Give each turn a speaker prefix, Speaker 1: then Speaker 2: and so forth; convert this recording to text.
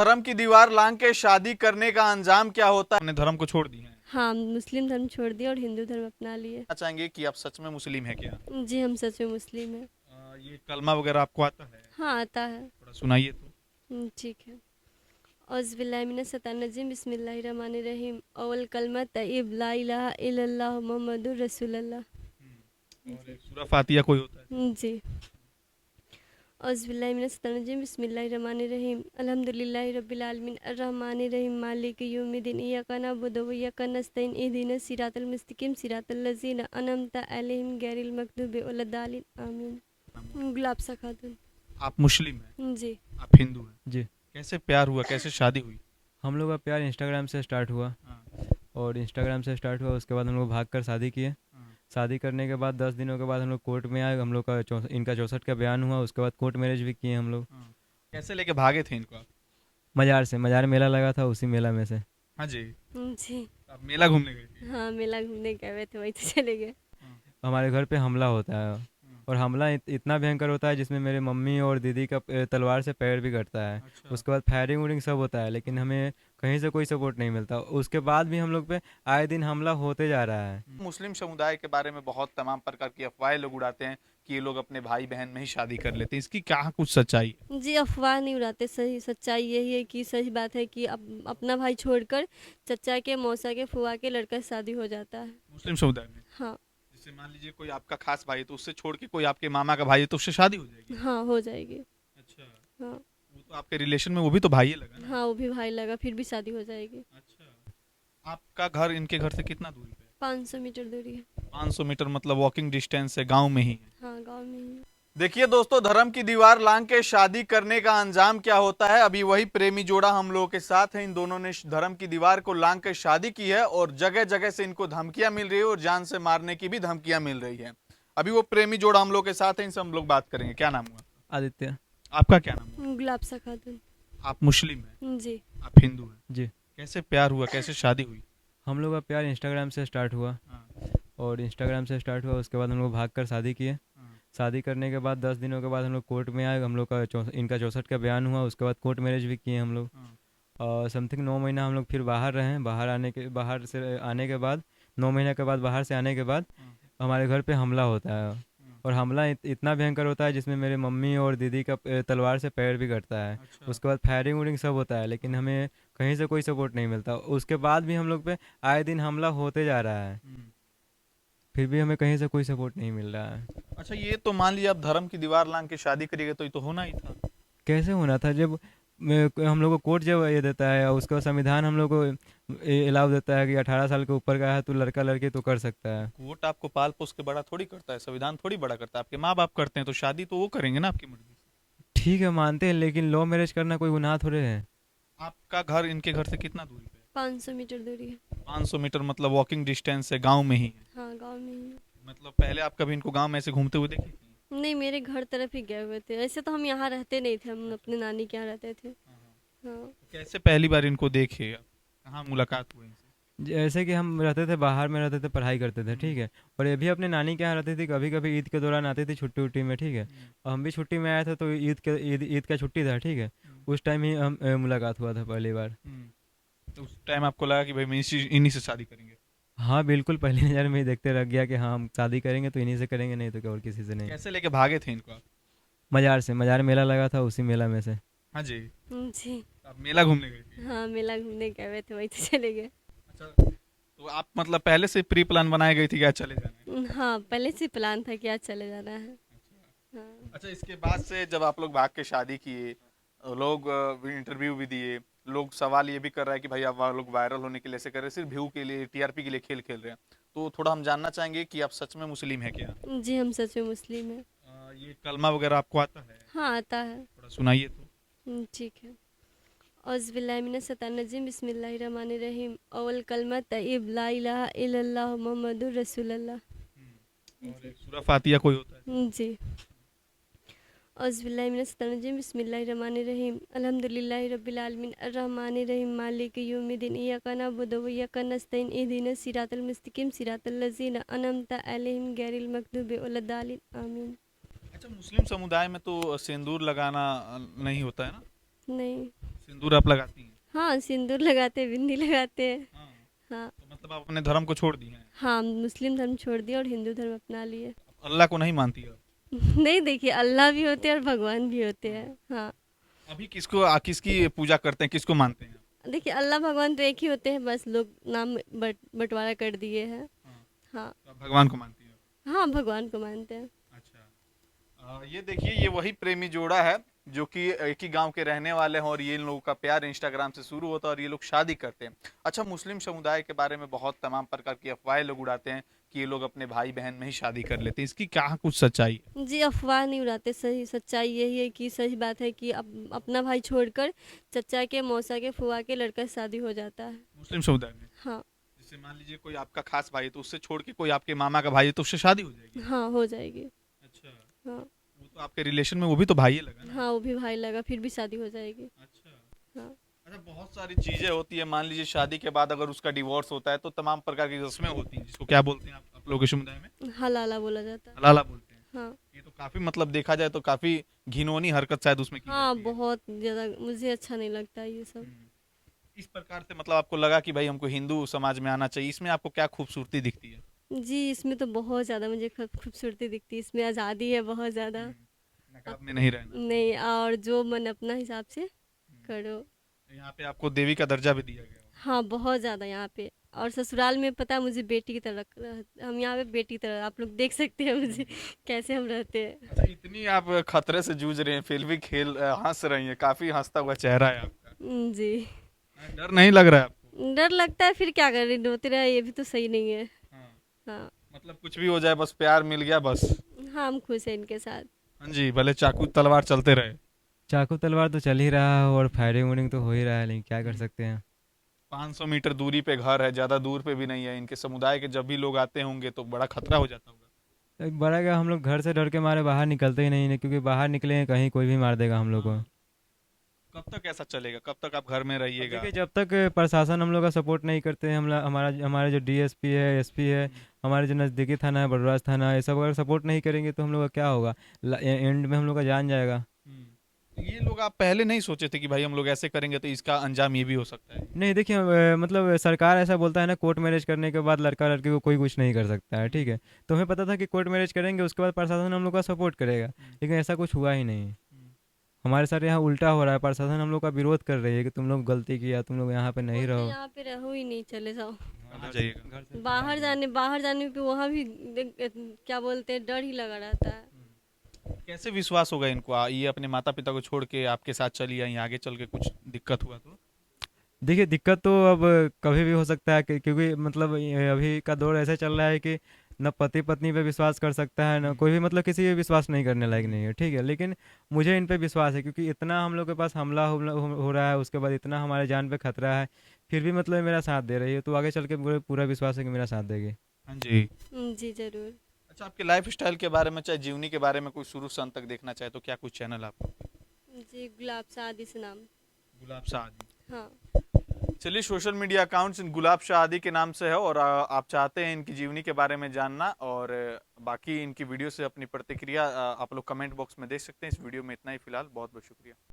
Speaker 1: धर्म की दीवार लांघ के शादी करने का अंजाम क्या होता है? अपने धर्म को छोड़ दिए हैं।
Speaker 2: हाँ, मुस्लिम धर्म छोड़ दिया और हिंदू धर्म अपना लिए।
Speaker 1: चाहेंगे कि आप सच में मुस्लिम है क्या?
Speaker 2: जी, हम सच में मुस्लिम हैं।
Speaker 1: ये कलमा वगैरह आपको आता है?
Speaker 2: हाँ, आता है।
Speaker 1: थोड़ा सुनाइए तो।
Speaker 2: ठीक है। औज़ुबिल्लाहि बिस्मिल्लाहिर्रहमानिर्रहीम अव्वल कलमा तय्यब ला इलाहा इल्लल्लाह मुहम्मदुर रसूलुल्लाह।
Speaker 1: और एक सूरह फातिहा कोई होता है?
Speaker 2: जी। औज़ुबिल्लाहि बिस्मिल्लाहिर्रहमानिर्रहीम अल्हम्दुलिल्लाहि रब्बिल आलमीन अर्रहमानिर्रहीम मालिकि यौमिद्दीन इय्याका नअबुदु व इय्याका नस्तईन इहदिनस सिरातल मुस्तकीम सिरातल लज़ीना अनअमता अलैहिम गैरिल मग़दूबि वलद्दालिन आमीन। गुलाब सा खातून।
Speaker 1: आप मुस्लिम हैं?
Speaker 2: जी।
Speaker 1: आप हिंदू हैं?
Speaker 3: जी।
Speaker 1: कैसे प्यार हुआ, कैसे शादी हुई?
Speaker 3: हम लोग का प्यार इंस्टाग्राम से स्टार्ट हुआ।
Speaker 1: हाँ,
Speaker 3: और इंस्टाग्राम से स्टार्ट हुआ, उसके बाद हम लोग भाग कर शादी किए।
Speaker 1: हाँ,
Speaker 3: शादी करने के बाद 10 दिनों के बाद हम लोग कोर्ट में आए, हम लोग का इनका 64 का बयान हुआ, उसके बाद कोर्ट मैरिज भी किए हम लोग।
Speaker 1: हाँ। कैसे लेके भागे थे इनको आप?
Speaker 3: मज़ार मेला लगा था, उसी मेला में से।
Speaker 1: हाँ जी।
Speaker 2: जी।
Speaker 1: आप मेला घूमने गए थे?
Speaker 2: हाँ, मेला घूमने गए हुए थे, वहीं से चले गए।
Speaker 1: हाँ,
Speaker 3: हमारे घर पे हमला होता है।
Speaker 1: हाँ।
Speaker 3: और हमला इतना भयंकर होता है जिसमें मेरे मम्मी और दीदी का तलवार से पैर भी कटता है।
Speaker 1: अच्छा।
Speaker 3: उसके बाद फायरिंग वूरिंग सब होता है, लेकिन हमें कहीं से कोई सपोर्ट नहीं मिलता। उसके बाद भी हम लोग पे आए दिन हमला होते जा रहा है।
Speaker 1: मुस्लिम समुदाय के बारे में बहुत तमाम प्रकार की अफवाहें लोग उड़ाते हैं कि ये लोग अपने भाई बहन में ही शादी कर लेते हैं। इसकी क्या कुछ सच्चाई है?
Speaker 2: जी, अफ़वाह नहीं उड़ाते, सही सच्चाई यही है कि सही बात है कि अपना भाई छोड़कर चचा के, मौसा के, फूफा के लड़का से शादी हो जाता है।
Speaker 1: मुस्लिम समुदाय में
Speaker 2: हाँ।
Speaker 1: जैसे मान लीजिए कोई आपका खास भाई है तो उससे छोड़ के कोई आपके मामा का भाई है तो उससे शादी हो जाएगी?
Speaker 2: हाँ, हो जाएगी।
Speaker 1: अच्छा।
Speaker 2: हाँ।
Speaker 1: वो तो आपके रिलेशन में वो भी तो भाई है लगा ना?
Speaker 2: हाँ, वो भी भाई लगा, फिर भी शादी हो जाएगी।
Speaker 1: अच्छा। आपका घर इनके घर से कितना दूरी पे है?
Speaker 2: 500 मीटर दूरी है।
Speaker 1: 500 मीटर मतलब वॉकिंग डिस्टेंस है, गांव में ही है।
Speaker 2: हाँ, गाँव में ही है।
Speaker 1: देखिए दोस्तों, धर्म की दीवार लांघ के शादी करने का अंजाम क्या होता है, अभी वही प्रेमी जोड़ा हम लोगों के साथ है। इन दोनों ने धर्म की दीवार को लांघ कर शादी की है और जगह जगह से इनको धमकियां मिल रही है और जान से मारने की भी धमकियां मिल रही है। अभी वो प्रेमी जोड़ा हम लोग के साथ है, इनसे हम लोग बात करेंगे। क्या नाम हुआ?
Speaker 3: आदित्य।
Speaker 1: आपका क्या नाम हुआ?
Speaker 2: गुलाब सा खातून।
Speaker 1: आप मुस्लिम हैं?
Speaker 2: जी।
Speaker 1: आप हिंदू हैं?
Speaker 3: जी।
Speaker 1: कैसे प्यार हुआ, कैसे शादी हुई?
Speaker 3: हम लोग का प्यार इंस्टाग्राम से स्टार्ट हुआ।
Speaker 1: हाँ,
Speaker 3: और इंस्टाग्राम से स्टार्ट हुआ, उसके बाद हम लोग भाग कर शादी किए।
Speaker 1: हाँ,
Speaker 3: शादी करने के बाद 10 दिनों के बाद हम लोग कोर्ट में आए, हम लोग का इनका 64 का बयान हुआ, उसके बाद कोर्ट मैरिज भी किए हम लोग।
Speaker 1: हाँ,
Speaker 3: और समथिंग 9 महीना हम लोग फिर बाहर रहे। बाहर से आने के बाद 9 महीने के बाद बाहर से आने के बाद
Speaker 1: हाँ,
Speaker 3: हमारे घर पे हमला होता है।
Speaker 1: हाँ।
Speaker 3: और हमला इतना भयंकर होता है जिसमें मेरे मम्मी और दीदी का तलवार से पैर भी कटता है।
Speaker 1: अच्छा।
Speaker 3: उसके बाद फायरिंग वूरिंग सब होता है, लेकिन हमें कहीं से कोई सपोर्ट नहीं मिलता। उसके बाद भी हम लोग पे आए दिन हमला होते जा रहा है,
Speaker 1: हम्म।
Speaker 3: फिर भी हमें कहीं से कोई सपोर्ट नहीं मिल रहा है।
Speaker 1: अच्छा, ये तो मान लीजिए आप धर्म की दीवार लांघ के शादी करिएगा तो ये तो होना ही था।
Speaker 3: कैसे होना था जब हम लोग को कोर्ट जब ये देता है और उसका संविधान हम लोग को अलाउ देता है कि 18 साल के ऊपर का है तो लड़का लड़की तो कर सकता है।
Speaker 1: कोर्ट आपको पाल पोस के बड़ा थोड़ी करता है, संविधान थोड़ी बड़ा करता है। आपके माँ बाप करते हैं तो शादी तो वो करेंगे ना आपकी मर्जी से।
Speaker 3: ठीक है, मानते हैं, लेकिन लव मैरिज करना कोई गुनाह थोड़े है।
Speaker 1: आपका घर इनके घर से कितना दूरी पे है?
Speaker 2: 500 मीटर दूरी है।
Speaker 1: 500 मीटर मतलब वॉकिंग डिस्टेंस है, गांव में ही है।
Speaker 2: हाँ, गाँव में ही है।
Speaker 1: मतलब पहले आप कभी इनको गांव में ऐसे घूमते हुए देखे थे?
Speaker 2: नहीं, मेरे घर तरफ ही गए हुए थे। ऐसे तो हम यहाँ रहते नहीं थे, हम अपने नानी के यहाँ रहते थे। हाँ।
Speaker 1: तो कैसे पहली बार इनको देखे आप? कहाँ मुलाकात हुई इनसे?
Speaker 3: जैसे कि हम रहते थे बाहर में, रहते थे, पढ़ाई करते थे,
Speaker 1: हम्म,
Speaker 3: ठीक है। और ये भी अपने नानी के यहाँ रहती थी, कभी कभी ईद के दौरान आती थी छुट्टी उट्टी में, ठीक है।
Speaker 1: हम्म,
Speaker 3: और हम भी छुट्टी में आए थे तो ईद का छुट्टी था, ठीक है।
Speaker 1: हम्म,
Speaker 3: उस टाइम ही हम मुलाकात हुआ था पहली बार।
Speaker 1: तो उस टाइम आपको लगा कि भाई मैं इन्हीं से शादी करेंगे?
Speaker 3: हाँ बिल्कुल, पहली नज़र में ही देखते रह गया कि हाँ हम शादी करेंगे तो इन्हीं से करेंगे, नहीं तो क्या और किसी से नहीं।
Speaker 1: कैसे लेके भागे थे इनको आप?
Speaker 3: मज़ार मेला लगा था, उसी मेला में से।
Speaker 1: हाँ जी।
Speaker 2: जी।
Speaker 1: आप मेला घूमने गए थे?
Speaker 2: हाँ, मेला घूमने गए हुए थे, वहीं से चले गए।
Speaker 1: अच्छा। तो आप मतलब पहले से प्री प्लान बनाए गई थी क्या चले जाना है?
Speaker 2: हाँ, पहले से प्लान था कि आज चले जाना है। हाँ।
Speaker 1: अच्छा, इसके बाद से जब आप लोग भाग के शादी किए, लोग इंटरव्यू भी दिए, लोग सवाल ये भी कर रहा है कि भाई आप लोग वायरल होने के लिए ऐसे कर रहे हैं, सिर्फ व्यू के लिए, टीआरपी के लिए खेल खेल रहे हैं। तो थोड़ा हम जानना चाहेंगे कि आप सच में मुस्लिम है क्या?
Speaker 2: जी, हम सच में मुस्लिम हैं।
Speaker 1: ये कलमा वगैरह आपको आता है?
Speaker 2: हाँ, आता है।
Speaker 1: थोड़ा सुनाइए तो।
Speaker 2: ठीक है। औज़ुबिल्लाहि बिस्मिल्लाहिर्रहमानिर्रहीम अव्वल कलमा तय्यब ला इलाहा इल्लल्लाह मुहम्मदुर रसूलुल्लाह।
Speaker 1: और एक सूरह फातिहा कोई होता है?
Speaker 2: जी। औज़ुबिल्लाहि बिस्मिल्लाहिर्रहमानिर्रहीम अल्हम्दुलिल्लाहि रब्बिल आलमीन अर्रहमानिर्रहीम मालिकि यौमिद्दीन इय्याका नअबुदु व इय्याका नस्तईन इहदिनस सिरातल मुस्तकीम सिरातल लज़ीना अनअमता अलैहिम गैरिल मग़दूबि वलद्दालिन आमीन।
Speaker 1: अच्छा, मुस्लिम समुदाय में तो सिंदूर लगाना नहीं होता है ना?
Speaker 2: नहीं।
Speaker 1: सिंदूर आप लगाती हैं?
Speaker 2: हाँ, सिंदूर लगाते, बिंदी लगाते हैं।
Speaker 1: हाँ।
Speaker 2: हाँ।
Speaker 1: तो मतलब आप अपने धर्म को छोड़ दिए हैं?
Speaker 2: हाँ, मुस्लिम धर्म छोड़ दिया और हिंदू धर्म अपना लिए।
Speaker 1: अल्लाह को नहीं मानती आप?
Speaker 2: नहीं, देखिए अल्लाह भी होते हैं और भगवान भी होते हैं। हाँ।
Speaker 1: अभी किसकी पूजा करते हैं, किसको मानते हैं?
Speaker 2: देखिए अल्लाह भगवान तो एक ही होते हैं, बस लोग नाम बंटवारा कर दिए हैं।
Speaker 1: हाँ।
Speaker 2: हाँ।
Speaker 1: तो आप भगवान को मानती हो?
Speaker 2: हाँ, भगवान को मानते हैं।
Speaker 1: अच्छा। ये देखिए, ये वही प्रेमी जोड़ा है जो कि एक ही गांव के रहने वाले हैं और ये इन लोगों का प्यार इंस्टाग्राम से शुरू होता है और ये लोग शादी करते हैं। अच्छा, मुस्लिम समुदाय के बारे में बहुत तमाम प्रकार की अफवाहें लोग उड़ाते हैं कि ये लोग अपने भाई बहन में ही शादी कर लेते हैं, इसकी क्या कुछ सच्चाई है?
Speaker 2: जी, अफ़वाह नहीं उड़ाते, सही सच्चाई यही है कि सही बात है कि अपना भाई छोड़कर चचा के, मौसा के, फूफा के लड़का से शादी हो जाता है।
Speaker 1: मुस्लिम समुदाय में?
Speaker 2: हाँ।
Speaker 1: जैसे मान लीजिए कोई आपका खास भाई है तो उससे छोड़ के कोई आपके मामा का भाई है तो उससे शादी हो जाएगी?
Speaker 2: हाँ, हो जाएगी।
Speaker 1: अच्छा।
Speaker 2: हाँ।
Speaker 1: वो तो आपके रिलेशन में वो भी तो भाई है लगा ना?
Speaker 2: हाँ, वो भी भाई लगा, फिर भी शादी हो जाएगी।
Speaker 1: अच्छा।
Speaker 2: हाँ।
Speaker 1: अच्छा, बहुत सारी चीजें होती है। मान लीजिए शादी के बाद अगर उसका डिवोर्स होता है तो तमाम प्रकार की रस्में होती हैं, जिसको क्या बोलते हैं आप लोगों के समुदाय में?
Speaker 2: हलाला बोला जाता है।
Speaker 1: हलाला बोलते हैं।
Speaker 2: हाँ।
Speaker 1: ये तो काफी मतलब देखा जाए तो काफी घिनौनी हरकत शायद उसमें की
Speaker 2: हाँ,
Speaker 1: जाती है।
Speaker 2: बहुत ज़्यादा मुझे अच्छा नहीं लगता ये सब।
Speaker 1: इस प्रकार से मतलब आपको लगा कि भाई हमको हिंदू समाज में आना चाहिए, इसमें आपको क्या खूबसूरती दिखती है?
Speaker 2: जी, इसमें तो बहुत ज़्यादा मुझे खूबसूरती दिखती है, इसमें आज़ादी है बहुत ज़्यादा।
Speaker 1: नकाब में नहीं रहना।
Speaker 2: नहीं, और जो मन अपना हिसाब से करो।
Speaker 1: यहाँ पे आपको देवी का दर्जा भी दिया गया है।
Speaker 2: हाँ, बहुत ज़्यादा यहाँ पे। और ससुराल में पता है मुझे बेटी की तरह हम यहाँ पे बेटी की तरह, आप लोग देख सकते हैं मुझे कैसे हम रहते हैं।
Speaker 1: अच्छा, इतनी आप खतरे से जूझ रहे हैं फिर भी हंस रही हैं, काफी हंसता हुआ चेहरा है आपका।
Speaker 2: जी।
Speaker 1: डर नहीं लग रहा है आपको?
Speaker 2: डर लगता है, फिर क्या करें, रोते रहे ये भी तो सही नहीं है।
Speaker 1: हाँ।
Speaker 2: हाँ।
Speaker 1: मतलब कुछ भी हो जाए, बस प्यार मिल गया बस।
Speaker 2: हाँ, हम खुश हैं इनके साथ।
Speaker 1: हाँ जी, भले चाकू तलवार चलते रहे।
Speaker 3: चाकू तलवार तो चल ही रहा है और फायरिंग वूरिंग तो हो ही रहा है, लेकिन क्या कर सकते हैं।
Speaker 1: 500 मीटर दूरी पे घर है, ज्यादा दूर पे भी नहीं है। इनके समुदाय के जब भी लोग आते होंगे तो बड़ा खतरा हो जाता होगा।
Speaker 3: तो एक बड़ा क्या, हम लोग घर से डर के मारे बाहर निकलते ही नहीं है, क्योंकि बाहर निकले हैं कहीं कोई भी मार देगा हम लोग को।
Speaker 1: कब तक ऐसा चलेगा? कब तक आप घर में
Speaker 3: अब
Speaker 1: रहिएगा?
Speaker 3: देखिए, जब तक प्रशासन हम लोग का सपोर्ट नहीं करते हैं, हमारे जो डीएसपी है, एसपी है, हमारे जो नज़दीकी थाना है, बड़राज थाना, ये सब अगर सपोर्ट नहीं करेंगे तो हम लोग का क्या होगा, एंड में हम लोग का जान जाएगा।
Speaker 1: ये लोग आप पहले नहीं सोचे थे कि भाई हम लोग ऐसे करेंगे तो इसका अंजाम ये भी हो सकता है?
Speaker 3: नहीं, देखिए, मतलब सरकार ऐसा बोलता है ना, कोर्ट मैरिज करने के बाद लड़का लड़की को कोई कुछ नहीं कर सकता है, ठीक है। तो हमें पता था कि कोर्ट मैरिज करेंगे उसके बाद प्रशासन हम लोग का सपोर्ट करेगा, लेकिन ऐसा कुछ हुआ ही नहीं। हमारे साथ यहाँ उल्टा हो रहा है, प्रशासन हम लोग का विरोध कर रही है कि तुम लोग गलती किया, तुम लोग यहाँ पे नहीं
Speaker 2: बोलते
Speaker 3: रहो।
Speaker 2: यहाँ पे रहो ही नहीं, चले जाओ।
Speaker 1: कहाँ जाइएगा?
Speaker 3: घर से
Speaker 2: बाहर जाने पे वहाँ भी क्या बोलते हैं, डर ही लगा रहता है।
Speaker 1: कैसे विश्वास होगा इनको? ये अपने माता पिता को छोड़ के आपके साथ चली आई, आगे चल के कुछ दिक्कत हुआ तो?
Speaker 3: देखिए, दिक्कत तो अब कभी भी हो सकता है, क्योंकि मतलब ये अभी का दौर ऐसा चल रहा है कि न पति पत्नी पे विश्वास कर सकता है, न कोई भी, मतलब किसी पे विश्वास नहीं करने लायक नहीं है, ठीक है। लेकिन मुझे इन पे विश्वास है, क्योंकि इतना हम लोग के पास हमला हो रहा है, उसके बाद इतना हमारे जान पे खतरा है, फिर भी मतलब मेरा साथ दे रही है, तो आगे चल के मुझे पूरा विश्वास है कि मेरा साथ देगी।
Speaker 1: हाँ जी।
Speaker 2: जी, ज़रूर।
Speaker 1: अच्छा, आपके लाइफ स्टाइल के बारे में, चाहे जीवनी के बारे में कोई शुरू से अंत तक देखना चाहे तो क्या कुछ चैनल आपको?
Speaker 2: जी, गुलाब सादी से नाम।
Speaker 1: गुलाब शाह आदि।
Speaker 2: हाँ।
Speaker 1: चलिए, सोशल मीडिया अकाउंट्स गुलाब शाह आदि के नाम से है और आप चाहते हैं इनकी जीवनी के बारे में जानना और बाकी इनकी वीडियो से अपनी प्रतिक्रिया आप लोग कमेंट बॉक्स में दे सकते हैं। इस वीडियो में इतना ही फिलहाल, बहुत बहुत शुक्रिया।